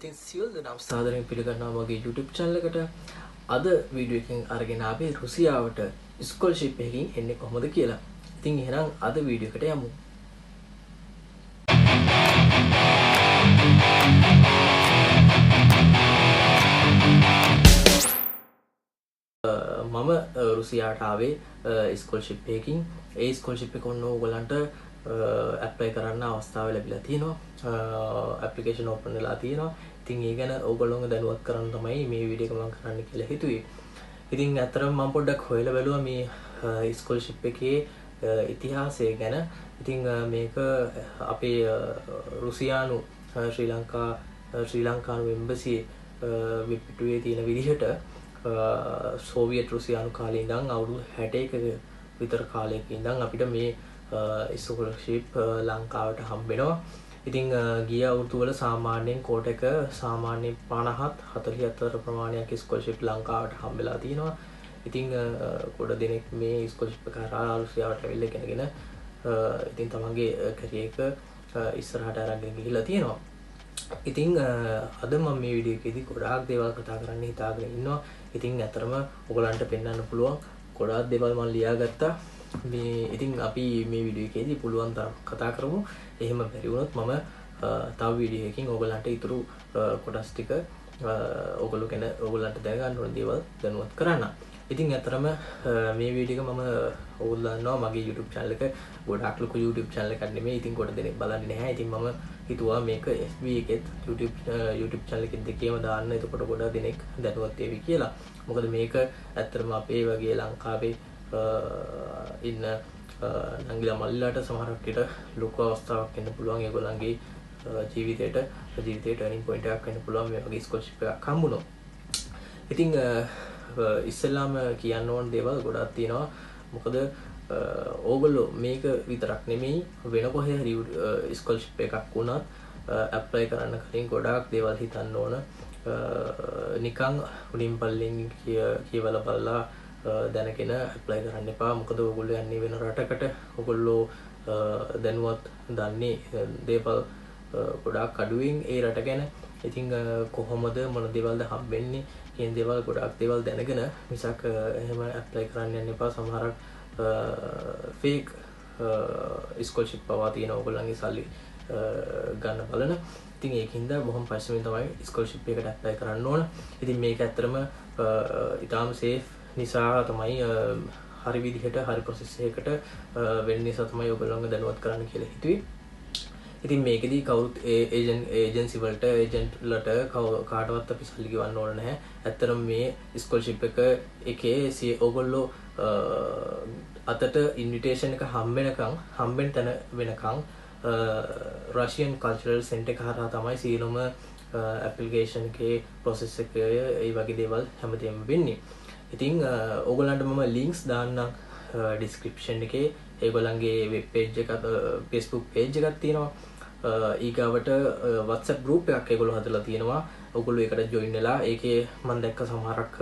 ඉතින් සියලු දෙනාම සාදරයෙන් පිළිගන්නවා මගේ YouTube channel එකට. අද වීඩියෝ එකකින් අරගෙන ආවේ රුසියාවට ස්කෝලර්ෂිප් එකකින් එන්නේ කොහොමද කියලා. ඉතින් එහෙනම් අද වීඩියෝ එකට යමු. මම රුසියාවට ආවේ ස්කෝලර්ෂිප් එකකින්. ඒ ස්කෝලර්ෂිප් එක ඔන්න ඕගලන්ට ඇප්ලයි කරන්න අවස්ථාව ලැබිලා තියෙනවා. ඇප්ලිකේෂන් ඕපන් වෙලා තියෙනවා. ඉතින් ඒ ගැන ඕගොල්ලෝව දැනුවත් කරන්න තමයි මේ වීඩියෝ එක මම කරන්න කියලා හිතුවේ. ඉතින් ඇත්තටම මම පොඩ්ඩක් හොයලා බැලුවා මේ ස්කෝලර්ෂිප් එකේ ඉතිහාසය ගැන. ඉතින් මේක අපේ රුසියානු ශ්‍රී ලංකානු එම්බසි වෙබ් පිටුවේ තියෙන විදිහට සෝවියට් රුසියානු කාලේ ඉඳන් අවුරුදු 61ක විතර කාලයක ඉඳන් අපිට මේ ස්කෝලර්ෂිප් ලංකාවට හම්බ වෙනවා. ඉතින් ගිය අවුරුදු වල සාමාන්‍යයෙන් කෝට එක සාමාන්‍යයෙන් 50-44 ප්‍රමාණයක් ස්කෝලර්ෂිප් ලංකාවට හම්බෙලා තියෙනවා. ඉතින් ගොඩ දෙනෙක් මේ ස්කෝලර්ෂිප් එක කරා රුසියාවට ඇවිල්ලා ඉගෙනගෙන ඉතින් තමන්ගේ කැරියර් එක ඉස්සරහට අරගෙන ගිහිල්ලා තියෙනවා. ඉතින් අද මම මේ වීඩියෝ එකේදී ගොඩාක් දේවල් කතා කරන්න හිතාගෙන ඉන්නවා. ඉතින් අතරම ඔයගලන්ට පෙන්වන්න පුළුවන් ගොඩාක් දේවල් මම ලියාගත්තා. මේ ඉතින් අපි මේ වීඩියෝ එකේදී පුළුවන් තරම් කතා කරමු. එහෙම බැරි වුණොත් මම තව වීඩියෝ එකකින් ඔයගලන්ට ඊටු කොටස් ටික ඔයගලන්ට දැනගන්න ඕන දේවල් දැනුවත් කරන්න. ඉතින් අතරම මේ වීඩියෝ එක මම ඔයගොල්ලන්ව මගේ YouTube channel එක ගොඩාක් ලොකු YouTube channel එකක් නෙමෙයි. ඉතින් කොට දෙනෙක් බලන්නේ නැහැ. ඉතින් මම හිතුවා මේක FB එකෙත් YouTube channel එකෙත් දෙකේම දාන්න. එතකොට ගොඩක් දෙනෙක් දැනුවත් වෙවි කියලා. මොකද මේක ඇත්තටම අපේ වගේ ලංකාවේ ඉන්න නංගිලා මල්ලිලාට සමහරක් විට ලොකු අවස්ථාවක් වෙන්න පුළුවන්. ඒගොල්ලන්ගේ ජීවිතේට ටර්නින් පොයින්ට් එකක් වෙන්න පුළුවන් මේ වගේ ස්කෝලර්ෂිප් එකක් හම්බුනොත්. ඉතින් ඉස්සෙල්ලාම කියන්න ඕන දේවල් ගොඩක් තියෙනවා. මොකද ඕගොල්ලෝ මේක විතරක් නෙමෙයි වෙන කොහේ හරි ස්කෝලර්ෂිප් එකක් වුණත් ඇප්ලයි කරන්න කලින් ගොඩාක් දේවල් හිතන්න ඕන. නිකන් උඩින් පල්ලෙන් කියවලා බලලා දැනගෙන ඇප්ලයි කරන්න එපා. මොකද ඔයගොල්ලෝ යන්නේ වෙන රටකට. ඔයගොල්ලෝ දැනුවත් දන්නේ දේවල් ගොඩාක් අඩුවෙන් ඒ රට ගැන. ඉතින් කොහොමද මොන දේවල්ද හම්බෙන්නේ කියන දේවල් ගොඩාක් දේවල් දැනගෙන මිසක් එහෙම ඇප්ලයි කරන්න යන්න එපා. සමහරක් ෆේක් ස්කෝලර්ෂිප් පවා තියෙන ඔයගොල්ලන්ගේ සල්ලි ගන්න බලන. ඉතින් ඒකින්ද බොහොම පරිස්සමෙන් තමයි ස්කෝලර්ෂිප් එකට ඇප්ලයි කරන්න ඕන. ඉතින් මේක ඇත්තටම ඊටාම සේෆ් නිසා තමයි හරි විදිහට හරි ප්‍රොසෙස් එකකට වෙන්න නිසා තමයි ඔයගොල්ලන්ව දැනුවත් කරන්න කියලා හිතුවේ. ඉතින් මේකෙදී කවුරුත් ඒජන්සි වලට ඒජන්ට්ලට කාටවත් අපි සල්ලි ගෙවන්න ඕන නැහැ. ඇත්තටම මේ ස්කෝලර්ෂිප් එකේ ඔයගොල්ලෝ අතට ඉන්විටේෂන් එක හම්බෙන තැන වෙනකන් රෂියන් කල්චරල් සෙන්ටර් එක හරහා තමයි සියලුම ඇප්ලිකේෂන් එකේ ප්‍රොසෙස් එක ඒ වගේ දේවල් හැමදේම වෙන්නේ. ඉතින් ඕගොල්ලන්ට මම ලින්ක්ස් දාන්නම් ඩිස්ක්‍රිප්ෂන් එකේ. ඒගොල්ලන්ගේ වෙබ් පේජ් එකක් Facebook පේජ් එකක් තියෙනවා. ඊගාවට WhatsApp group එකක් ඒගොල්ලෝ හදලා තියෙනවා. ඔයගොල්ලෝ ඒකට join වෙලා ඒකේ මම දැක්ක සමහරක්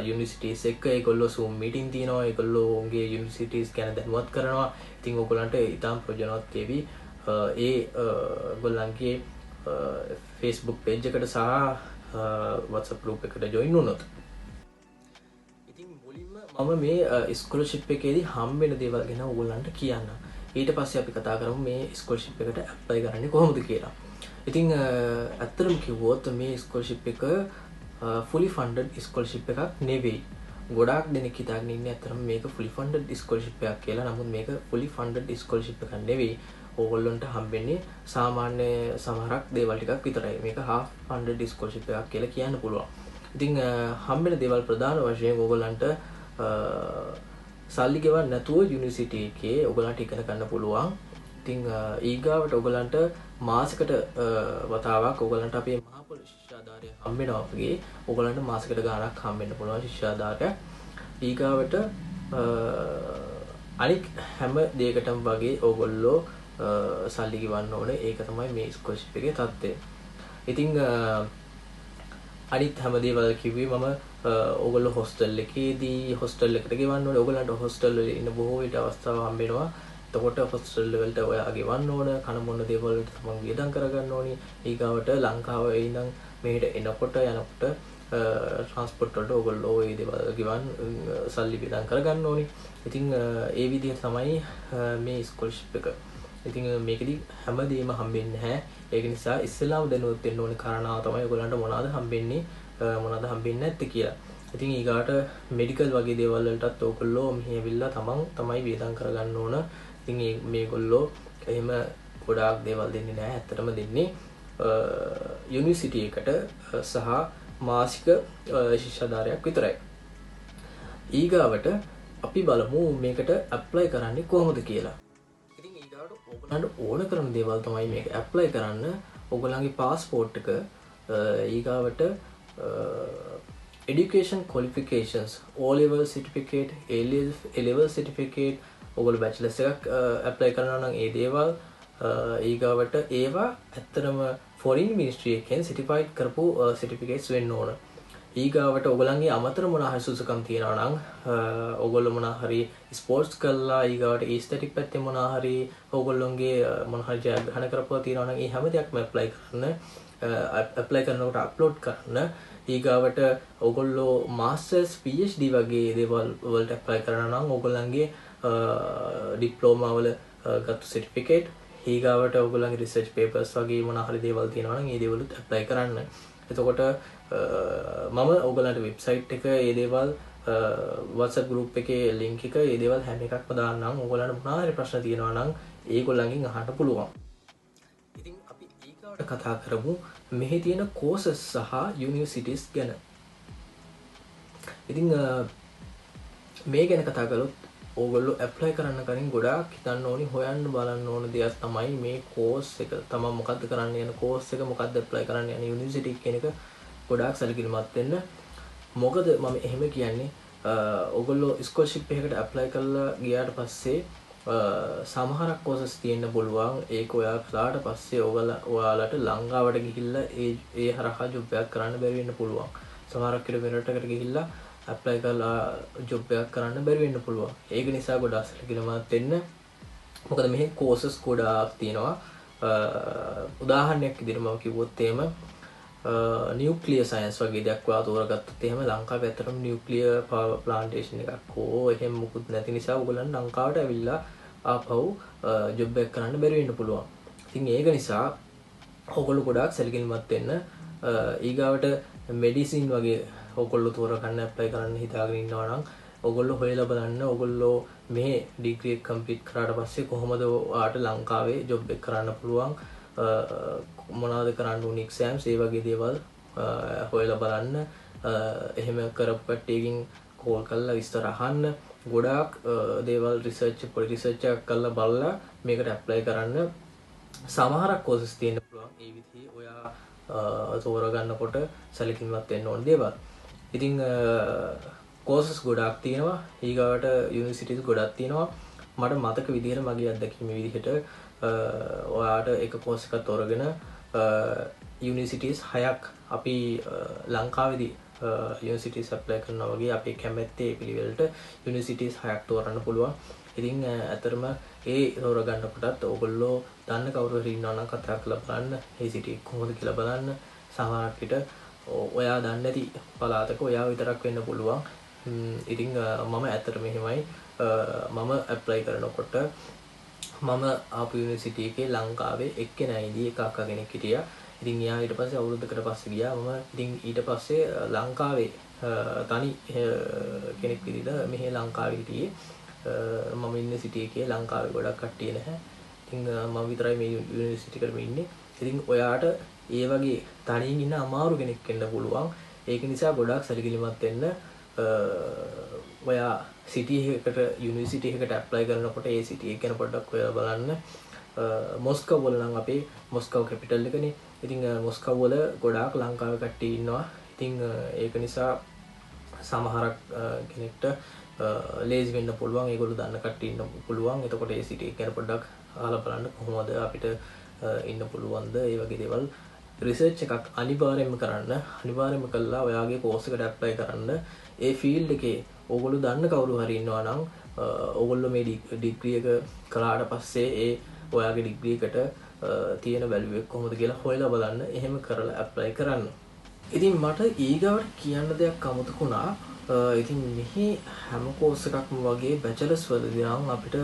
යුනිවර්සිටිස් එක්ක ඒගොල්ලෝ Zoom meeting තියෙනවා. ඒගොල්ලෝගේ යුනිවර්සිටිස් ගැන දැනුවත් කරනවා. ඉතින් ඔයගොල්ලන්ට ඊටාම් ප්‍රයෝජනවත් වෙවි. ඒ ඔයගොල්ලන්ගේ Facebook page එකට සහ WhatsApp group එකට join වුණොත්. ඉතින් මුලින්ම මම මේ ස්කෝලර්ෂිප් එකේදී හම්බෙන දේවල් ගැන ඔයගොල්ලන්ට කියන්න. ඊට පස්සේ අපි කතා කරමු මේ ස්කෝලර්ෂිප් එකට ඇප්ලයි කරන්නේ කොහොමද කියලා. ඉතින් ඇත්තටම කිව්වොත් මේ ස්කෝලර්ෂිප් එක fully funded ස්කෝලර්ෂිප් එකක් නෙවෙයි. ගොඩාක් දෙනෙක් හිතාගෙන ඉන්නේ ඇත්තටම මේක fully funded ස්කෝලර්ෂිප් එකක් කියලා. නමුත් මේක fully funded ස්කෝලර්ෂිප් එකක් නෙවෙයි. ඕගොල්ලන්ට හම්බෙන්නේ සාමාන්‍ය සමහරක් දේවල් ටිකක් විතරයි. මේක half funded ස්කෝලර්ෂිප් එකක් කියලා කියන්න පුළුවන්. ඉතින් හම්බෙන දේවල් ප්‍රධාන වශයෙන් ඕගොල්ලන්ට සල්ලි ගෙවන්න නැතුව යුනිවර්සිටි එකේ ඔයගලන්ට ඉගෙන ගන්න පුළුවන්. ඉතින් ඊගාවට ඔයගලන්ට මාසෙකට වතාවක් ඔයගලන්ට අපේ මහ පොළොව ශිෂ්‍යාධාරය හම්බ වෙනවා වගේ ඔයගලන්ට මාසෙකට ගාණක් හම්බ වෙන්න පුළුවන් ශිෂ්‍යාධාරය. ඊගාවට අනික් හැම දෙයකටම වගේ ඔයගොල්ලෝ සල්ලි ගෙවන්න ඕනේ. ඒක තමයි මේ ස්කෝලර්ෂිප් එකේ තත්ත්වය. ඉතින් අනිත් හැම දේවල් කිව්වේ මම ඔයගොල්ලෝ හොස්ටල් එකේදී හොස්ටල් එකට ගෙවන්න ඕනේ. ඔයගොල්ලන්ට හොස්ටල් වල ඉන්න බොහෝ විට අවස්ථාව හම්බ වෙනවා එතකොට හොස්ටල් වලට ඔයා ගෙවන්න ඕන කන මොන දේවල් වලට තමන් වියදම් කරගන්න ඕනි ඊගාවට ලංකාවේ ඉඳන් මෙහෙට එනකොට යනකොට ට්‍රාන්ස්පෝර්ට් වලට ඔයගොල්ලෝ ඒ දේවල් ගෙවන්න සල්ලි වියදම් කරගන්න ඕනි ඉතින් ඒ විදිහට තමයි මේ ස්කෝලර්ෂිප් එක ඉතින් මේකෙදි හැමදේම හම්බෙන්නේ නැහැ ඒක නිසා ඉස්සෙල්ලාම දැනුවත් වෙන්න ඕනේ කාරණාව තමයි ඔයගොල්ලන්ට මොනවද හම්බෙන්නේ මොනවද හම්බෙන්නේ නැත්තේ කියලා ඉතින් ඊගාට මෙඩිකල් වගේ දේවල් වලටත් ඔයගොල්ලෝ මෙහි ඇවිල්ලා තමයි වියදම් කරගන්න ඕන. ඉතින් මේගොල්ලෝ එහෙම ගොඩාක් දේවල් දෙන්නේ නැහැ. ඇත්තටම දෙන්නේ යුනිවර්සිටි එකට සහ මාසික ශිෂ්‍යාධාරයක් විතරයි. ඊගාවට අපි බලමු මේකට ඇප්ලයි කරන්නේ කොහොමද කියලා. ඉතින් ඊගාට ඔයගොල්ලන්ට ඕන කරන දේවල් තමයි මේක ඇප්ලයි කරන්න. ඔයගොල්ලන්ගේ පාස්පෝර්ට් එක ඊගාවට education qualifications O-level certificate A-level certificate ඔයගොල්ලෝ bachelor's එකක් apply කරනවා නම් ඒ දේවල් ඊගාවට ඒවා ඇත්තටම foreign ministry එකෙන් certified කරපු certificates වෙන්න ඕන ඊගාවට ඔයගොල්ලන්ගේ අමතර මොනවා හරි සුසුකම් තියෙනවා නම් ඔයගොල්ලෝ මොනවා හරි ස්පෝර්ට්ස් කරලා ඊගාවට aesthetic පැත්තේ මොනවා හරි ඔයගොල්ලෝගේ මොනවා හරි ජයග්‍රහණ කරපුවා තියෙනවා නම් ඒ හැම දෙයක්ම apply කරනකොට upload කරන්න ඊගාවට ඔයගොල්ලෝ මාස්ටර්ස් PhD වගේ දේවල් වලට ඇප්ලයි කරනවා නම් ඔයගොල්ලන්ගේ ඩිප්ලෝමා වල ගත්ත සර්ටිෆිකේට් ඊගාවට ඔයගොල්ලන්ගේ රිසර්ච් පේපර්ස් වගේ මොනවා හරි දේවල් තියෙනවා නම් ඒ දේවලුත් ඇප්ලයි කරන්න. එතකොට මම ඔයගොල්ලන්ට වෙබ්සයිට් එක ඒ දේවල් WhatsApp group එකේ link එක ඒ දේවල් හැම එකක්ම දාන්නම්. ඔයගොල්ලන්ට මොනවා හරි ප්‍රශ්න තියෙනවා නම් ඒගොල්ලන්ගෙන් අහන්න පුළුවන්. ඉතින් අපි ඊගාවට කතා කරමු මෙහි තියෙන courses සහ universities ගැන. ඉතින් මේ ගැන කතා කළොත් ඕගොල්ලෝ apply කරන්න කලින් ගොඩාක් හිතන්න ඕනි හොයන්න බලන්න ඕන දෙයක් තමයි මේ course එක. තමන් මොකද්ද කරන්න යන course එක මොකද්ද apply කරන්න යන university කියන එක ගොඩාක් සැලකිලිමත් වෙන්න. මොකද මම එහෙම කියන්නේ ඕගොල්ලෝ scholarship එකකට apply කරලා ගියාට පස්සේ සමහරක් courses තියෙන්න පුළුවන් ඒක ඔයා කළාට පස්සේ ඔයාලට ලංකාවට ගිහිල්ලා ඒ හරහා job එකක් කරන්න බැරි වෙන්න පුළුවන්. සමහරක් වෙනරටකට ගිහිල්ලා apply කරලා job එකක් කරන්න බැරි වෙන්න පුළුවන්. ඒක නිසා ගොඩාක් සැලකිලිමත් වෙන්න. මොකද මෙහි courses ගොඩාක් තියෙනවා. උදාහරණයක් විදිහට මම කිව්වොත් එහෙම nuclear science වගේ දෙයක් ඔයා තෝරගත්තොත් එහෙම ලංකාවේ ඇත්තටම nuclear power plantation එකක් හෝ එහෙම මුකුත් නැති නිසා ඔයගොල්ලන් ලංකාවට ඇවිල්ලා ආපහු ජොබ් එකක් කරන්න බැරි වෙන්න පුළුවන්. ඉතින් ඒක නිසා ඔයගොල්ලෝ ගොඩාක් සැලකිලිමත් වෙන්න. ඊගාවට මෙඩිසින් වගේ ඔයගොල්ලෝ තෝරගන්න ඇප්ලයි කරන්න හිතාගෙන ඉන්නවා නම් ඔයගොල්ලෝ හොයලා බලන්න ඔයගොල්ලෝ මේ ඩිග්‍රී එක කම්ප්ලීට් කරාට පස්සේ කොහොමද ඔයාට ලංකාවේ ජොබ් එක කරන්න පුළුවන් මොනවද කරන්න ඕනේ එක්සෑම්ස් ඒ වගේ දේවල් හොයලා බලන්න. එහෙම කරපු කට්ටියකින් කෝල් කරලා විස්තර අහන්න. ගොඩාක් දේවල් රිසර්ච් එකක් කරලා බලලා මේකට ඇප්ලයි කරන්න. සමහරක් courses තියෙන්න පුළුවන් ඒ විදිහේ ඔයා තෝරගන්නකොට සැලකිලිමත් වෙන්න ඕන දේවල්. ඉතින් courses ගොඩාක් තියෙනවා. ඊගාවට universities ගොඩක් තියෙනවා. මට මතක විදිහට මගේ අත්දැකීම විදිහට ඔයාට එක course එකක් තෝරගෙන universities 6ක් අපි ලංකාවේදී universities apply කරනවා වගේ අපේ කැමැත්තේ පිළිවෙලට universities 6ක් තෝරන්න පුළුවන්. ඉතින් අතරම ඒ තෝරගන්න කොටත් ඔයගොල්ලෝ දන්න කවුරු හරි ඉන්නවා නම් කතා කරලා බලන්න. ඒ සිටි කොහොමද කියලා බලන්න. සමහරක් විට ඔයා දන්නේ නැති පළාතක ඔයා විතරක් වෙන්න පුළුවන්. ඉතින් මම ඇත්තටම එහෙමයි මම apply කරනකොට මම ආපු යුනිවර්සිටි එකේ ලංකාවේ එක්කෙනා ඉදී එක අක්කා කෙනෙක් හිටියා. ඉතින් එයා ඊට පස්සේ අවුරුද්දකට පස්සේ ගියා. මම ඉතින් ඊට පස්සේ ලංකාවේ තනි කෙනෙක් විදිහට මෙහි ලංකාවේ හිටියේ. මම ඉන්නේ සිටි එකේ ලංකාවේ ගොඩක් කට්ටිය නැහැ. ඉතින් මම විතරයි මේ යුනිවර්සිටි එකේ ඉන්නේ. ඉතින් ඔයාට ඒ වගේ තනියෙන් ඉන්න අමාරු කෙනෙක් වෙන්න පුළුවන්. ඒක නිසා ගොඩාක් සැලකිලිමත් වෙන්න. ඔයා සිටි එකකට යුනිවර්සිටි එකකට ඇප්ලයි කරනකොට ඒ සිටි එක ගැන පොඩ්ඩක් ඔයාලා බලන්න. මොස්කව් වල නම් අපේ මොස්කව් කැපිටල් එකනේ. ඉතින් මොස්කව් වල ගොඩාක් ලංකාවේ කට්ටිය ඉන්නවා. ඉතින් ඒක නිසා සමහරක් කෙනෙක්ට ලේසි වෙන්න පුළුවන්. ඒගොල්ලෝ දන්න කට්ටිය ඉන්න පුළුවන්. එතකොට ඒ සිටි එක ගැන පොඩ්ඩක් අහලා බලන්න කොහොමද අපිට ඉන්න පුළුවන්ද ඒ වගේ දේවල් රිසර්ච් එකක් අනිවාර්යයෙන්ම කරන්න. අනිවාර්යයෙන්ම කළා ඔයාගේ කෝස් එකට ඇප්ලයි කරන්න. ඒ ෆීල්ඩ් එකේ ඕගොල්ලෝ දන්න කවුරු හරි ඉන්නවා නම් ඕගොල්ලෝ මේ ඩිග්‍රී එක කළාට පස්සේ ඒ ඔයාගේ ඩිග්‍රී එකට තියෙන වැලියු එක කොහොමද කියලා හොයලා බලන්න. එහෙම කරලා ඇප්ලයි කරන්න. ඉතින් මට ඊගාවට කියන්න දෙයක් අමතකුණා. ඉතින් මෙහි හැම කෝස් එකක්ම වගේ බැචලර්ස් වලදී නම් අපිට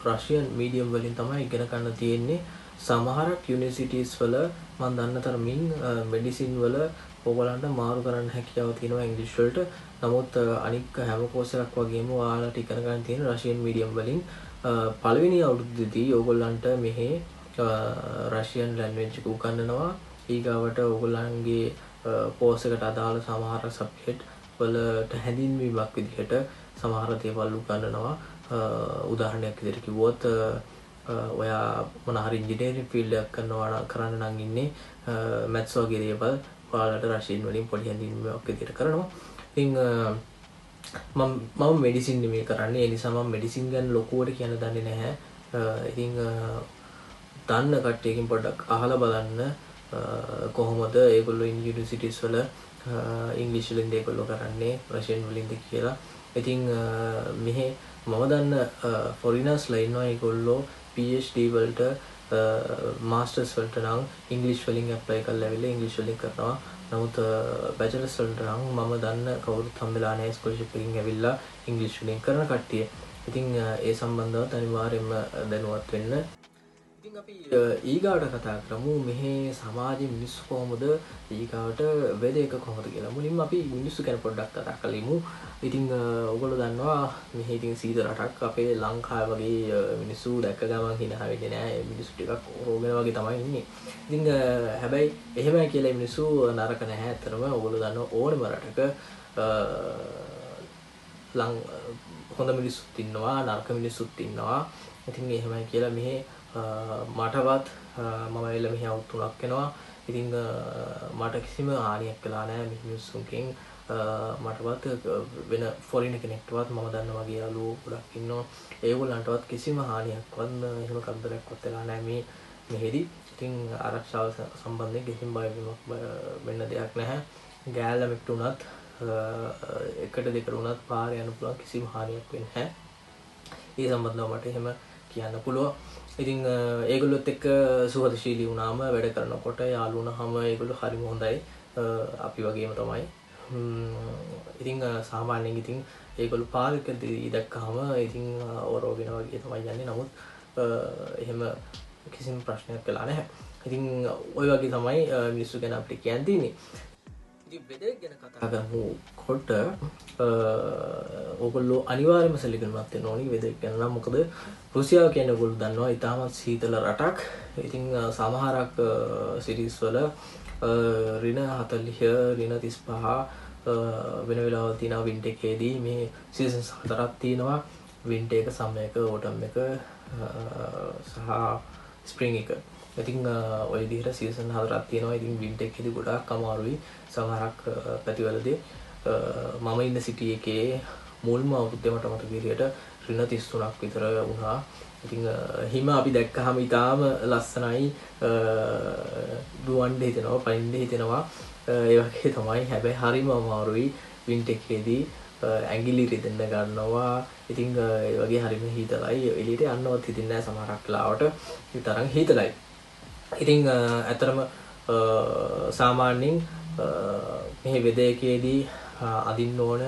රෂියන් මීඩියම් වලින් තමයි ඉගෙන ගන්න තියෙන්නේ. සමහරක් යුනිවර්සිටිස් වල මම දන්න තරමින් මෙඩිසින් වල ඕගලන්ට මාරු කරන්න හැකියාව තියෙනවා ඉංග්‍රීසි වලට. නමුත් අනික් හැම කෝස් එකක් වගේම ඔයාලට ඉගෙන ගන්න තියෙන රෂියන් මීඩියම් වලින් පළවෙනි අවුරුද්දේදී ඕගොල්ලන්ට මෙහි රෂියන් ලැන්ග්වේජ් එක උගන්වනවා. ඊගාවට ඕගොල්ලන්ගේ කෝස් එකට අදාළ සමහර සබ්ජෙක්ට් වලට හැඳින්වීමක් විදිහට සමහර දේවල් උගන්වනවා. උදාහරණයක් විදිහට කිව්වොත් ඔයා මොන හරි ඉන්ජිනේරින් ෆීල්ඩ් එකක් කරන්න නම් ඉන්නේ මැත්ස් වගේ දේවල් ඔයාලට රෂියන් වලින් පොඩි හැඳින්වීමක් විදිහට කරනවා. ඉතින් මම මෙඩිසින් නෙමෙයි කරන්නේ. ඒ නිසා මම මෙඩිසින් ගැන ලොකුවට කියන්න දන්නේ නැහැ. ඉතින් දන්න කට්ටියකින් පොඩ්ඩක් අහලා බලන්න කොහොමද ඒගොල්ලෝ යුනිවර්සිටිස් වල ඉංග්‍රීසි වලින් ඒගොල්ලෝ කරන්නේ රෂියන් වලින්ද කියලා. ඉතින් මෙහි මම දන්න ෆොරිනර්ස්ලා ඉන්නවා. ඒගොල්ලෝ PhD වලට මාස්ටර්ස් වලට නම් ඉංග්‍රීසි වලින් ඇප්ලයි කරලා ඇවිල්ලා ඉංග්‍රීසි වලින් කරනවා. නමුත් බැචලර්ස් වලට නම් මම දන්න කවුරුත් හම්බෙලා නැහැ ස්කෝලර්ෂිප් එකකින් ඇවිල්ලා ඉංග්‍රීසි වලින් කරන කට්ටිය. ඉතින් ඒ සම්බන්ධව අනිවාර්යයෙන්ම දැනුවත් වෙන්න. ඉතින් අපි ඊගාවට කතා කරමු මෙහි සමාජයේ මිනිස්සු කොහොමද ඊගාවට වෙද එක කොහොමද කියලා. මුලින්ම අපි මිනිස්සු ගැන පොඩ්ඩක් කතා කරලිමු. ඉතින් ඔයගොල්ලෝ දන්නවා මෙහි ඉතින් සීත රටක් අපේ ලංකාව වගේ මිනිස්සු දැක්ක ගමන් හිනා වෙන්නේ නැහැ. මිනිස්සු ටිකක් රෝගෙන වගේ තමයි ඉන්නේ. ඉතින් හැබැයි එහෙමයි කියලා මිනිස්සු නරක නැහැ. ඇත්තටම ඔයගොල්ලෝ දන්නවා ඕනම රටක හොඳ මිනිස්සුත් ඉන්නවා නරක මිනිස්සුත් ඉන්නවා. ඉතින් එහෙමයි කියලා මෙහි මටවත් මම එළ මෙහි අවුරුදු 3ක් වෙනවා. ඉතින් මට කිසිම හානියක් වෙලා නැහැ මිනිස්සුන්ගෙන්. මටවත් වෙන ෆොරින කෙනෙක්ටවත් මම දන්න වගේ යාළුවෝ ගොඩක් ඉන්නවා. ඒගොල්ලන්ටවත් කිසිම හානියක්වත් එහෙම කරදරයක්වත් වෙලා නැහැ මේ මෙහෙදි. ඉතින් ආරක්ෂාව සම්බන්ධයෙන් කිසිම බය වෙන්න දෙයක් නැහැ. ගෑල්ලමෙක්ට උනත් එකට දෙකට උනත් පාරේ යන්න පුළුවන් කිසිම හානියක් වෙන්නේ නැහැ. ඒ සම්බන්ධව මට එහෙම කියන්න පුළුවන්. ඉතින් ඒගොල්ලොත් එක්ක සුහදශීලී වුණාම වැඩ කරනකොට යාළු වුණාම ඒගොල්ලෝ හරිම හොඳයි. අපි වගේම තමයි. ඉතින් සාමාන්‍යයෙන් ඉතින් ඒගොල්ලෝ පාරකදී දැක්කම ඉතින් ඔරෝගෙන වගේ තමයි යන්නේ. නමුත් එහෙම කිසිම ප්‍රශ්නයක් වෙලා නැහැ. ඉතින් ওই වගේ තමයි මිනිස්සු ගැන අපිට කියන්න තියෙන්නේ. ඉතින් වෙදෙක් ගැන කතා කරනකොට ඕගොල්ලෝ අනිවාර්යයෙන්ම සැලකිලිමත් වෙන්න ඕනි වෙදෙක් ගැන. නම් මොකද රුසියාව කියන්නේ ඔයගොල්ලෝ දන්නවා ඉතාමත් සීතල රටක්. ඉතින් සමහරක් සිරීස් වල ඍණ 40 ඍණ 35 වෙන වෙලාවල් තියෙනවා. වින්ටර් එකේදී මේ සීසන්ස් 4ක් තියෙනවා. වින්ටර් එක, සමර් එක, ඕටම් එක සහ ස්ප්‍රින්ග් එක. ඉතින් ඔය විදිහට සීසන් 4ක් තියෙනවා. ඉතින් වින්ටර් එකේදී ගොඩාක් අමාරුයි සමහරක් පැතිවලදී. මම ඉන්න සිටි එකේ මුල්ම අවුරුද්දේ මට මතක විදිහට ඍණ 33ක් විතර වුණා. ඉතින් හිම අපි දැක්කහම ඉතාලම ලස්සනයි. දුවන්න හිතෙනවා, පයින්න හිතෙනවා. ඒ වගේ තමයි. හැබැයි හරිම අමාරුයි වින්ටර් එකේදී. ඇඟිලි රිදෙන්න ගන්නවා. ඉතින් ඒ වගේ හරිම හීතලයි. එළියට යන්නවත් හිතෙන්නේ නැහැ සමහරක් වෙලාවට. ඒ තරම් හීතලයි. ඉතින් ඇත්තටම සාමාන්‍යයෙන් මේ වෙදේකේදී අඳින්න ඕන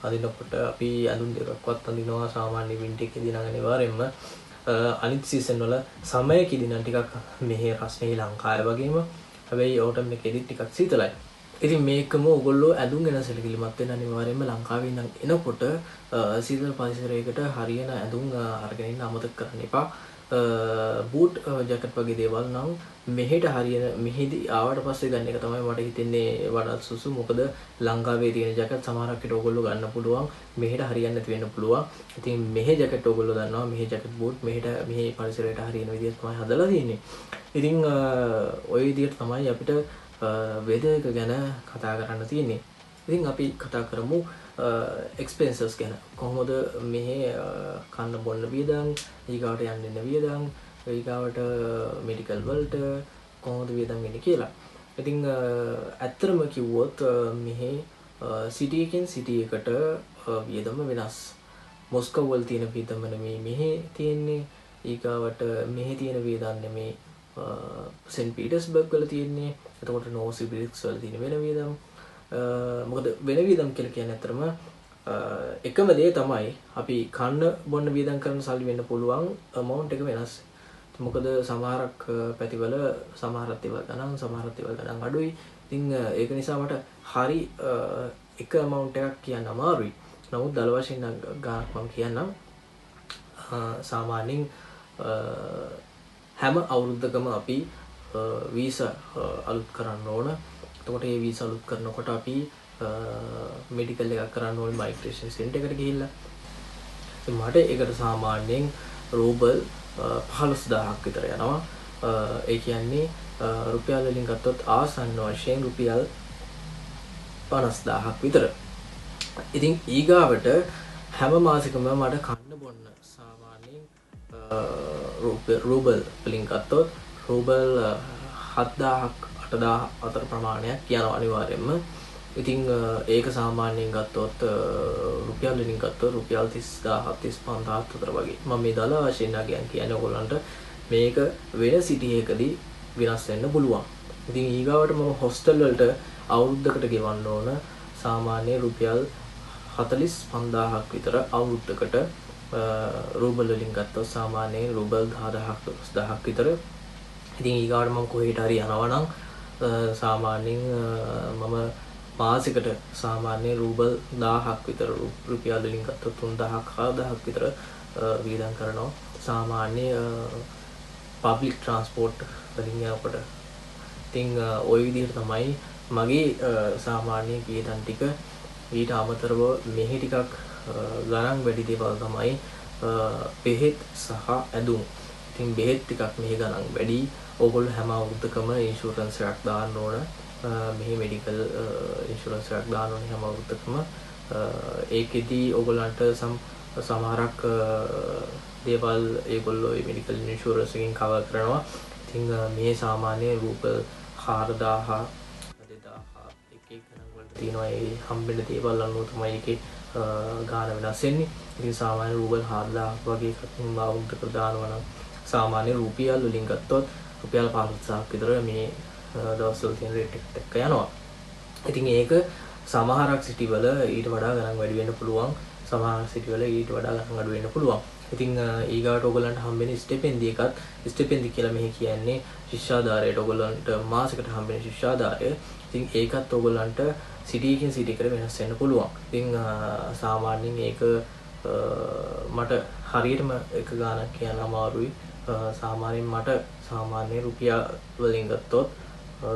අඳිනකොට අපි ඇඳුම් දෙකක්වත් අඳිනවා සාමාන්‍ය වින්ටර් එකේදී නම් අනිවාර්යයෙන්ම. අනිත් සීසන් වල සමයකදී නම් ටිකක් මෙහි රස්නේ ලංකාවේ වගේම. හැබැයි ඕටම් එකේදී ටිකක් සීතලයි. ඉතින් මේකම ඔයගොල්ලෝ ඇඳුම් ගැන සැලකිලිමත් වෙන්න අනිවාර්යයෙන්ම ලංකාවේ ඉඳන් එනකොට සීතල පරිසරයකට හරියන ඇඳුම් අරගෙන ඉන්න අමතක කරන්න එපා. බූට් ජැකට් වගේ දේවල් නම් මෙහෙට හරියන මෙහෙදි ආවට පස්සේ ගන්න එක තමයි මට හිතෙන්නේ වඩාත් සුසු. මොකද ලංකාවේ තියෙන ජැකට් සමහරක් විට ඔයගොල්ලෝ ගන්න පුළුවන් මෙහෙට හරියන්නේ නැති වෙන්න පුළුවන්. ඉතින් මෙහෙ ජැකට් ඔයගොල්ලෝ දන්නවා මෙහෙ ජැකට් බූට් මෙහෙට මෙහෙ පරිසරයට හරියන විදිහට තමයි හදලා තියෙන්නේ. ඉතින් ওই විදිහට තමයි අපිට වෙදර් එක ගැන කතා කරන්න තියෙන්නේ. ඉතින් අපි කතා කරමු expenses ගැන. කොහොමද මෙහි කන්න බොන්න වියදම්, ඊගාවට යන්න එන්න වියදම්, ඊගාවට මෙඩිකල් වලට කොහොමද වියදම් වෙන්නේ කියලා. ඉතින් ඇත්තටම කිව්වොත් මෙහි සිටි එකෙන් සිටි එකට වියදම වෙනස්. මොස්කව් වල තියෙන වියදම නෙමෙයි මෙහි තියෙන්නේ. ඊගාවට මෙහි තියෙන වියදම් නෙමෙයි සෙන්ට් පීටර්ස්බර්ග් වල තියෙන්නේ. එතකොට නෝසිබිරික්ස් වල තියෙන වෙන වියදම්. මොකද වෙන වියදම් කියලා කියන්නේ අතරම එකම දේ තමයි අපි කන්න බොන්න වියදම් කරන සල්ලි වෙන්න පුළුවන් amount එක වෙනස්. මොකද සමහරක් පැතිවල සමහරක් ඒවා ගණන් සමහරක් ඒවා ගණන් අඩුයි. ඉතින් ඒක නිසා මට හරි එක amount එකක් කියන්න අමාරුයි. නමුත් දල වශයෙන් ගානක් මම කියන්නම්. සාමාන්‍යයෙන් හැම අවුරුද්දකම අපි වීසා අලුත් කරන්න ඕන. එතකොට මේ වීසා අලුත් කරනකොට අපි මෙඩිකල් එකක් කරන්න ඕනේ මයිග්‍රේෂන් සෙන්ටර් එකට ගිහිල්ලා. ඉතින් මට ඒකට සාමාන්‍යයෙන් රූබල් 15000ක් විතර යනවා. ඒ කියන්නේ රුපියල් වලින් ගත්තොත් ආසන්න වශයෙන් රුපියල් 50000ක් විතර. ඉතින් ඊගාවට හැම මාසෙකම මට කන්න බොන්න සාමාන්‍යයෙන් රූබල් වලින් ගත්තොත් රූබල් 7000ක් 8000 අතර ප්‍රමාණයක් යනවා අනිවාර්යයෙන්ම. ඉතින් ඒක සාමාන්‍යයෙන් ගත්තොත් රුපියල් වලින් ගත්තොත් රුපියල් 30000 35000 අතර වගේ. මම මේ දල වශයෙන් කියන්නේ ඔයගොල්ලන්ට මේක වෙන සිටි එකකදී වෙනස් වෙන්න පුළුවන්. ඉතින් ඊගාවට මම හොස්ටල් වලට අවුරුද්දකට ගෙවන්න ඕන සාමාන්‍ය රුපියල් 45000ක් විතර අවුරුද්දකට. රූබල් වලින් ගත්තොත් සාමාන්‍යයෙන් රුබල් 10000ක් 12000ක් විතර. ඉතින් ඊගාවට මම කොහෙට හරි යනවා නම් සාමාන්‍යයෙන් මම මාසෙකට සාමාන්‍ය රූබල් 1000ක් විතර රුපියල් වලින් ගත්තොත් 3000ක් 4000ක් විතර වියදම් කරනවා සාමාන්‍ය පබ්ලික් ට්‍රාන්ස්පෝර්ට් වලින් යනකොට. ඉතින් ওই විදිහට තමයි මගේ සාමාන්‍ය වියදම් ටික. ඊට අමතරව මෙහි ටිකක් ගණන් වැඩි දේවල් තමයි බෙහෙත් සහ ඇඳුම්. ඉතින් බෙහෙත් ටිකක් මෙහි ගණන් වැඩි. ඕගොල්ලෝ හැම අවුරුද්දකම ඉන්ෂුරන්ස් එකක් දාන්න ඕන. මෙහි මෙඩිකල් ඉන්ෂුරන්ස් එකක් දාන්න ඕනේ හැම අවුරුද්දකම. ඒකෙදි ඕගොල්ලන්ට සමහරක් දේවල් ඒගොල්ලෝ මේ මෙඩිකල් ඉන්ෂුරන්ස් එකෙන් කවර් කරනවා. ඉතින් මේ සාමාන්‍ය රූපල් 4000 2000 එක එක ගණන් වලට තියෙනවා. ඒ හම්බෙන්න දේවල් අනුව තමයි ඒකේ ගාන වෙනස් වෙන්නේ. ඉතින් සාමාන්‍ය රූපල් 4000 වගේ එකක් මම අවුරුද්දකට දානවා නම් සාමාන්‍ය රුපියල් වලින් ගත්තොත් රුපියල් 50000ක් විතර මේ දවස්වල තියෙන රේට් එකට එක්ක යනවා. ඉතින් ඒක සමහරක් සිටි වල ඊට වඩා ගණන් වැඩි වෙන්න පුළුවන්. සමහර සිටි වල ඊට වඩා ගණන් අඩු වෙන්න පුළුවන්. ඉතින් ඊගාට ඔයගලන්ට හම්බෙන ස්ටිපෙන්ඩි එකත් ස්ටිපෙන්ඩි කියලා මෙහි කියන්නේ ශිෂ්‍යාධාරයට ඔයගලන්ට මාසෙකට හම්බෙන ශිෂ්‍යාධාරය. ඉතින් ඒකත් ඔයගලන්ට සිටි එකකින් සිටි එකට වෙනස් වෙන්න පුළුවන්. ඉතින් සාමාන්‍යයෙන් ඒක මට හරියටම එක ගානක් කියන්න අමාරුයි. සාමාන්‍යයෙන් මට සාමාන්‍ය රුපියල් වලින් ගත්තොත්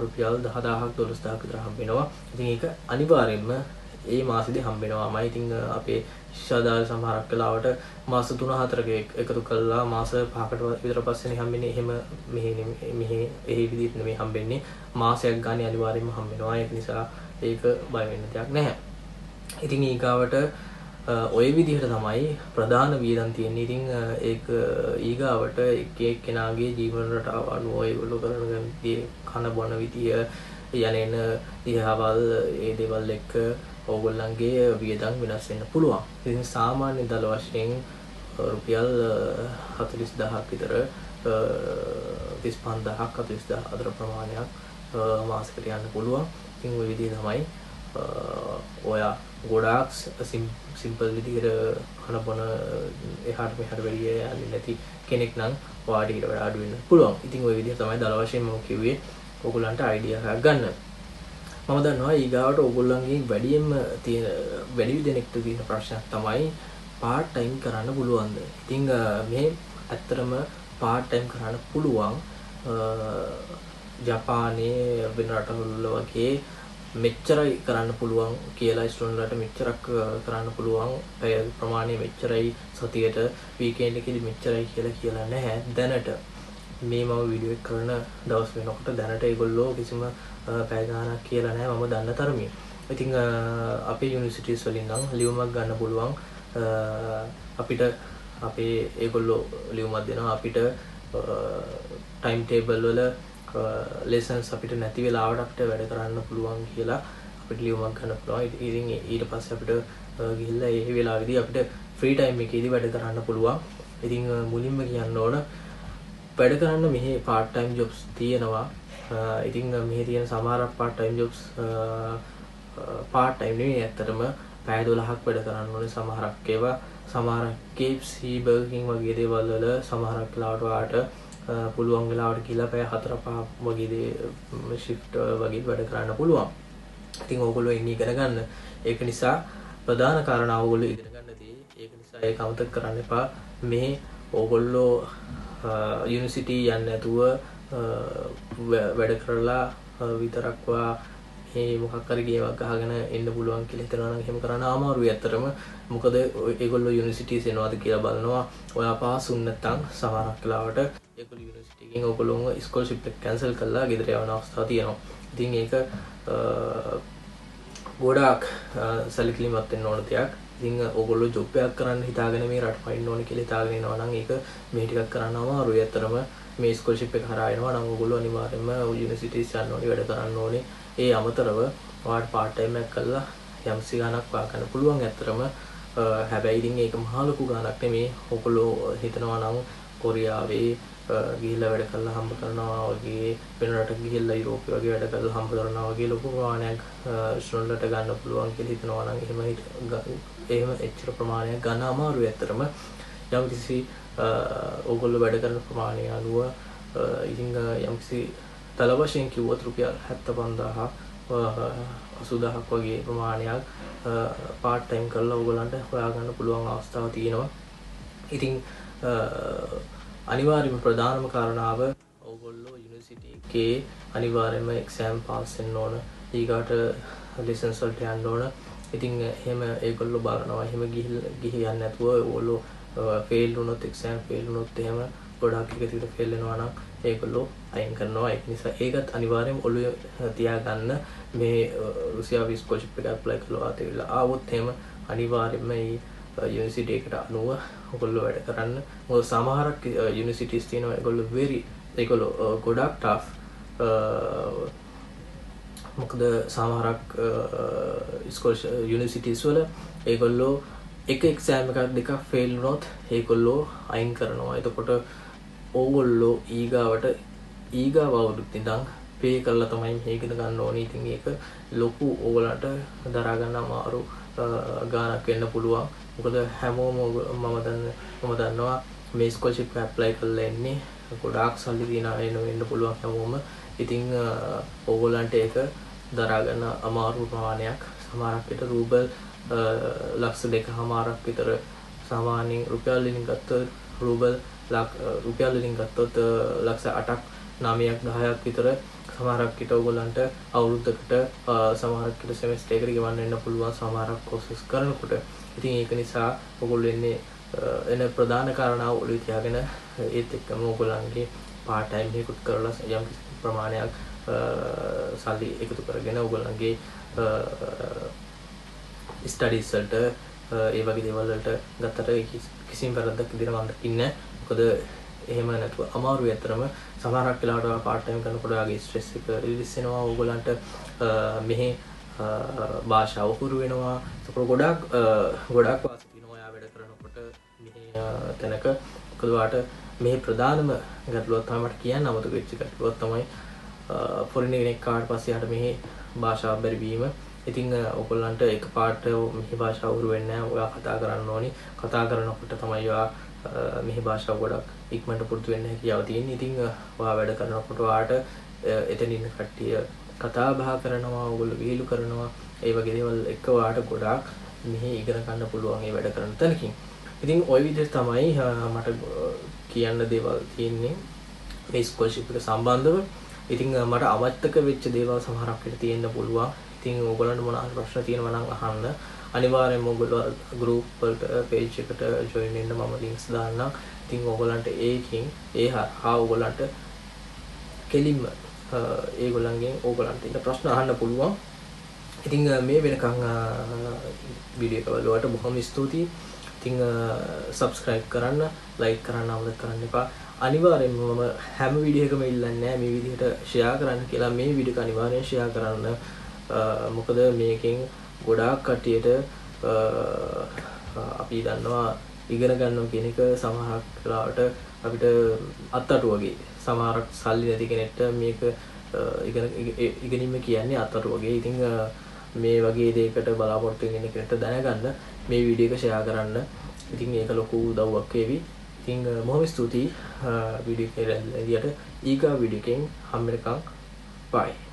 රුපියල් 10000ක් 12000ක් විතර හම්බෙනවා. ඉතින් ඒක අනිවාර්යයෙන්ම ඒ මාසෙදි හම්බෙනවාමයි. ඉතින් අපේ ශිෂ්‍යාධාර සමහරක් වෙලාවට මාස 3-4ක එකතු කළා මාස 5කට විතර පස්සේනේ හම්බෙන්නේ. එහෙම මෙහි ඒ විදිහට නෙමෙයි හම්බෙන්නේ. මාසයක් ගානේ අනිවාර්යයෙන්ම හම්බෙනවා. ඒක නිසා ඒක බය වෙන්න දෙයක් නැහැ. ඉතින් ඊගාවට ඔය විදිහට තමයි ප්‍රධාන වියදම් තියෙන්නේ. ඉතින් ඒක ඊගාවට එක එක්කෙනාගේ ජීවන රටාව අනුව ඒගොල්ලෝ කරන කන බොන විදිය යන දිහාවල් ඒ දේවල් එක්ක ඕගොල්ලන්ගේ වියදම් වෙනස් වෙන්න පුළුවන්. ඉතින් සාමාන්‍ය දල වශයෙන් රුපියල් 40000ක් විතර 35000ක් 40000 අතර ප්‍රමාණයක් මාසෙකට යන්න පුළුවන්. ඉතින් ওই විදිහ තමයි ඔයා ගොඩාක් සිම්පල් විදිහට කන බොන එහාට මෙහාට වැඩි යන්නේ නැති කෙනෙක් නම් ඔයාට ඊට වඩා අඩු වෙන්න පුළුවන්. ඉතින් ওই විදිහ තමයි දල වශයෙන් මම කිව්වේ ඕගොල්ලන්ට අයිඩියා එකක් ගන්න. මම දන්නවා ඊගාවට ඕගොල්ලන්ගේ වැඩි දෙනෙක්ට තියෙන ප්‍රශ්නයක් තමයි පාර්ට් ටයිම් කරන්න පුළුවන්ද? ඉතින් මේ ඇත්තටම පාර්ට් ටයිම් කරන්න පුළුවන්. ජපානයේ වෙන රටවල වගේ මෙච්චරයි කරන්න පුළුවන් කියලා ස්ටුඩන්ට්ලාට මෙච්චරක් කරන්න පුළුවන්. ඒ ප්‍රමාණය මෙච්චරයි සතියට වීකෙන්ඩ් එකේදී මෙච්චරයි කියලා නැහැ. දැනට මේ මම වීඩියෝ එක කරන දවස් වෙනකොට දැනට ඒගොල්ලෝ කිසිම පැය ගාණක් කියලා නැහැ මම දන්න තරමින්. ඉතින් අපේ යුනිවර්සිටිස් වලින් නම් ලියුමක් ගන්න පුළුවන්. අපිට අපේ ඒගොල්ලෝ ලියුමක් දෙනවා. අපිට ටයිම් ටේබල් වල ලෙසන්ස් අපිට නැති වෙලාවට අපිට වැඩ කරන්න පුළුවන් කියලා අපිට ලියුමක් ගන්න පුළුවන්. ඉතින් ඊට පස්සේ අපිට ගිහිල්ලා ඒ වෙලාවේදී අපිට ෆ්‍රී ටයිම් එකේදී වැඩ කරන්න පුළුවන්. ඉතින් මුලින්ම කියන්න ඕන වැඩ කරන්න මෙහි part time jobs තියෙනවා. ඉතින් මෙහි තියෙන සමහර part time jobs part time නෙවෙයි ඇත්තටම පැය 12ක් වැඩ කරන්න ඕනේ සමහරක් ඒවා. සමහරක් KFC Burger King වගේ දේවල් වල සමහරක් වෙලාවට වාට පුළුවන් වෙලාවට කියලා පැය 4-5 වගේ shift වගේ වැඩ කරන්න පුළුවන්. ඉතින් ඕගොල්ලෝ ඉන්නේ ඉගෙන ගන්න. ඒක නිසා ප්‍රධාන කාරණාව ඕගොල්ලෝ ඉගෙන ගන්න තියෙන්නේ. ඒක නිසා ඒක අමතක කරන්න එපා. මේ ඕගොල්ලෝ යුනිවර්සිටි යන්නේ නැතුව වැඩ කරලා විතරක්වා මේ මොකක් හරි ගේමක් ගහගෙන එන්න පුළුවන් කියලා හිතනවා නම් එහෙම කරන්න අමාරුයි ඇත්තටම. මොකද ඒගොල්ලෝ යුනිවර්සිටිස් එනවාද කියලා බලනවා. ඔයා පාස් වුණ නැත්නම් සමහරක් වෙලාවට ඒගොල්ලෝ යුනිවර්සිටි එකෙන් ඕගොල්ලෝම ස්කෝලර්ෂිප් එක කැන්සල් කරලා ගෙදර යවන අවස්ථා තියෙනවා. ඉතින් ඒක ගොඩාක් සැලකිලිමත් වෙන්න ඕන දෙයක්. ඉතින් ඕගොල්ලෝ ජොබ් එකක් කරන්න හිතාගෙන මේ රට පයින්න ඕනේ කියලා හිතාගෙන ඉනවා නම් ඒක මේ ටිකක් කරන්න අමාරුයි ඇත්තටම. මේ ස්කෝලර්ෂිප් එක හරහා එනවා නම් ඕගොල්ලෝ අනිවාර්යයෙන්ම යුනිවර්සිටිස් යන්න ඕනේ වැඩ කරන්න ඕනේ. ඒ අමතරව ඔයාලට part time එකක් කරලා යම්සි ගාණක් වා ගන්න පුළුවන් ඇත්තටම. හැබැයි ඉතින් ඒක මහ ලොකු ගාණක් නෙමේ. ඕගොල්ලෝ හිතනවා නම් කොරියාවේ ගිහිල්ලා වැඩ කරලා හම්බ කරනවා වගේ වෙන රටක ගිහිල්ලා යුරෝපය වගේ වැඩ කරලා හම්බ කරනවා වගේ ලොකු ප්‍රමාණයක් ශ්‍රොන්ලට ගන්න පුළුවන් කියලා හිතනවා නම් එහෙම එච්චර ප්‍රමාණයක් ගන්න අමාරුයි ඇත්තටම. යම්කිසි ඕගොල්ලෝ වැඩ කරන ප්‍රමාණය අනුව ඉතින් යම්කිසි තල වශයෙන් කිව්වොත් රුපියල් 75000 80000ක් වගේ ප්‍රමාණයක් part time කරලා ඕගොල්ලන්ට හොයාගන්න පුළුවන් අවස්ථාවක් තියෙනවා. ඉතින් අනිවාර්යයෙන්ම ප්‍රධානම කාරණාව ඕගොල්ලෝ යුනිවර්සිටි එකේ අනිවාර්යයෙන්ම exam pass වෙන්න ඕන. ඊගාට lessons වලට යන්න ඕන. ඉතින් එහෙම ඒගොල්ලෝ බලනවා. එහෙම ගිහින් නැතුව ඕගොල්ලෝ fail වුණොත් exam fail වුණොත් එහෙම ගොඩාක් එක දිගට fail වෙනවා නම් ඒගොල්ලෝ අයින් කරනවා. ඒක නිසා ඒකත් අනිවාර්යයෙන්ම ඔළුවේ තියාගන්න. මේ රුසියාවේ ස්කෝලර්ෂිප් එක ඇප්ලයි කළා තේරිලා ආවොත් එහෙම අනිවාර්යයෙන්ම මේ යුනිවර්සිටි එකට අනුව ඔයගොල්ලෝ වැඩ කරන්න. මොකද සමහරක් යුනිවර්සිටිස් තියෙනවා ඒගොල්ලෝ ගොඩාක් tough. මොකද සමහරක් යුනිවර්සිටිස් වල ඒගොල්ලෝ එක එක්සෑම් එකක් දෙකක් ෆේල් වුණොත් ඒගොල්ලෝ අයින් කරනවා. එතකොට ඕගොල්ලෝ ඊගාව අවුරුද්ද ඉඳන් පේ කරලා තමයි මේක ඉඳ ගන්න ඕනේ. ඉතින් ඒක ලොකු ඕගොල්ලන්ට දරා ගන්න අමාරු ගාණක් වෙන්න පුළුවන්. මොකද හැමෝම මම දන්නවා මේ ස්කෝලර්ෂිප් ඇප්ලයි කරලා ඉන්නේ ගොඩාක් සල්ලි දින වෙන්න පුළුවන් හැමෝම. ඉතින් ඕගොල්ලන්ට ඒක දරා ගන්න අමාරු ප්‍රමාණයක්. සමහරක් විට රූබල් ලක්ෂ 2.5ක් විතර සාමාන්‍යයෙන් රුපියල් වලින් ගත්තොත් රුපියල් වලින් ගත්තොත් ලක්ෂ 8ක් 9ක් 10ක් විතර සමහරක් විට ඕගොල්ලන්ට අවුරුද්දකට සමහරක් විට සෙමෙස්ටර් එකකට ගෙවන්න වෙන්න පුළුවන් සමහරක් කොර්සස් කරනකොට. ඉතින් ඒක නිසා ඕගොල්ලෝ එන්නේ එන ප්‍රධාන කාරණාව ඔළුවේ තියාගෙන ඒත් එක්කම ඕගොල්ලන්ගේ part time එකකුත් කරලා යම් ප්‍රමාණයක් සල්ලි එකතු කරගෙන ඕගොල්ලන්ගේ ස්ටඩීස් වලට ඒ වගේ දේවල් වලට ගත්තට කිසිම වැරද්දක් විදිහට මම දකින්නේ නැහැ. මොකද එහෙම නැතුව අමාරුයි අතරම සමහරක් වෙලාවට part time කරනකොට ආගේ ස්ට්‍රෙස් එක රිලීස් වෙනවා. ඕගොල්ලන්ට මෙහි භාෂාව හුරු වෙනවා. ඒක ගොඩාක් වාසි තියෙනවා යා වැඩ කරනකොට මෙහි තැනක. මොකද වාට මේ ප්‍රධානම ගැටලුවක් තමයි මට කියන්න අමතක වෙච්ච ගැටලුවක් තමයි ෆොරින් කෙනෙක් ආවට පස්සේ යාට මෙහි භාෂාව බැරි වීම. ඉතින් ඔයගොල්ලන්ට එකපාරට මෙහි භාෂාව හුරු වෙන්නේ නැහැ. ඔයා කතා කරන්න ඕනි. කතා කරනකොට තමයි ඔයා මෙහි භාෂාව ගොඩක් ඉක්මනට පුරුදු වෙන්න හැකියාව තියෙන්නේ. ඉතින් ඔයා වැඩ කරනකොට ඔයාට එතනින් ඉන්න කට්ටිය කතා බහ කරනවා, ඔයගොල්ලෝ විහිළු කරනවා. ඒ වගේ දේවල් එක්ක ඔයාට ගොඩාක් මෙහි ඉගෙන ගන්න පුළුවන් මේ වැඩ කරන තැනකින්. ඉතින් ওই විදිහට තමයි මට කියන්න දේවල් තියෙන්නේ මේ ස්කෝලර්ෂිප් එක සම්බන්ධව. ඉතින් මට අමතක වෙච්ච දේවල් සමහරක් විට තියෙන්න පුළුවන්. ඉතින් ඕගොල්ලන්ට මොනවා හරි ප්‍රශ්න තියෙනවා නම් අහන්න. අනිවාර්යයෙන්ම ඕගොල්ලෝ group වලට page එකට join වෙන්න මම links දාන්නම්. ඉතින් ඕගොල්ලන්ට ඒකින් ඕගොල්ලන්ට කෙලින්ම ඒගොල්ලන්ගෙන් ඕගොල්ලන්ට ඉන්න ප්‍රශ්න අහන්න පුළුවන්. ඉතින් මේ වෙනකන් වීඩියෝ එක බලුවට බොහොම ස්තුතියි. ඉතින් subscribe කරන්න, like කරන්න අමතක කරන්න එපා. අනිවාර්යෙන්ම මම හැම වීඩියෝ එකම ඉල්ලන්නේ නැහැ මේ විදිහට share කරන්න කියලා. මේ වීඩියෝ එක අනිවාර්යෙන් share කරන්න. මොකද මේකෙන් ගොඩාක් කට්ටියට අපි දන්නවා ඉගෙන ගන්නවා කියන එක සමහරක් වෙලාවට අපිට අත්තටු වගේ සමහරක් සල්ලි නැති කෙනෙක්ට මේක ඉගෙනීම කියන්නේ අත්තටු වගේ. ඉතින් මේ වගේ දෙයකට බලාපොරොත්තු වෙන කෙනෙක්ට දැනගන්න මේ වීඩියෝ එක ෂෙයා කරන්න. ඉතින් ඒක ලොකු උදව්වක් වේවි. ඉතින් බොහොම ස්තුතියි වීඩියෝ එක ඊගා වීඩියෝ එකෙන් හම්බෙනකම් bye.